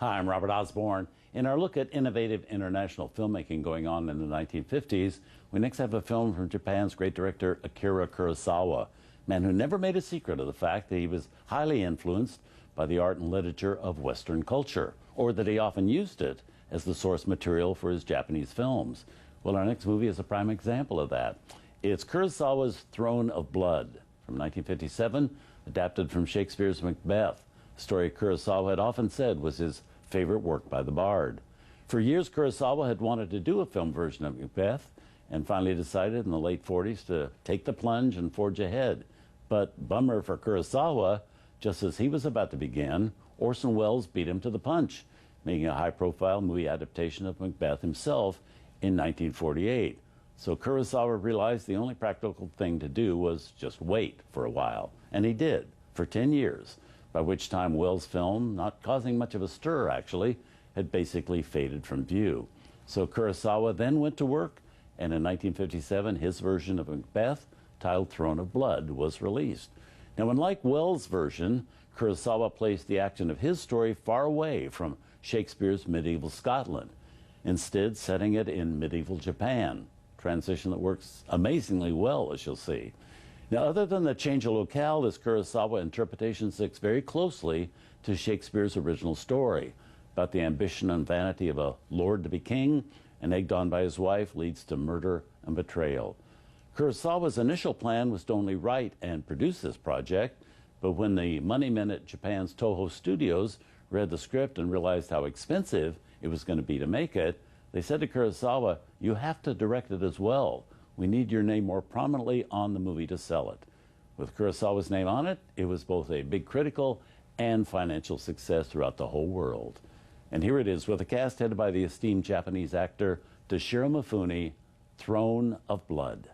Hi, I'm Robert Osborne. In our look at innovative international filmmaking going on in the 1950s, we next have a film from Japan's great director Akira Kurosawa, a man who never made a secret of the fact that he was highly influenced by the art and literature of Western culture, or that he often used it as the source material for his Japanese films. Well, our next movie is a prime example of that. It's Kurosawa's Throne of Blood from 1957, adapted from Shakespeare's Macbeth, a story Kurosawa had often said was his favorite work by the bard. For years, Kurosawa had wanted to do a film version of Macbeth and finally decided in the late 40s to take the plunge and forge ahead. But bummer for Kurosawa, just as he was about to begin, Orson Welles beat him to the punch, making a high-profile movie adaptation of Macbeth himself in 1948. So Kurosawa realized the only practical thing to do was just wait for a while. And he did, for 10 years. By which time Welles' film, not causing much of a stir actually, had basically faded from view. So Kurosawa then went to work, and in 1957 his version of Macbeth, titled Throne of Blood, was released. Now, unlike Welles' version, Kurosawa placed the action of his story far away from Shakespeare's medieval Scotland, instead setting it in medieval Japan, a transition that works amazingly well, as you'll see. Now, other than the change of locale, this Kurosawa interpretation sticks very closely to Shakespeare's original story about the ambition and vanity of a lord to be king, and egged on by his wife, leads to murder and betrayal. Kurosawa's initial plan was to only write and produce this project, but when the money men at Japan's Toho Studios read the script and realized how expensive it was going to be to make it, they said to Kurosawa, "You have to direct it as well. We need your name more prominently on the movie to sell it." With Kurosawa's name on it, it was both a big critical and financial success throughout the whole world. And here it is with a cast headed by the esteemed Japanese actor Toshiro Mifune, Throne of Blood.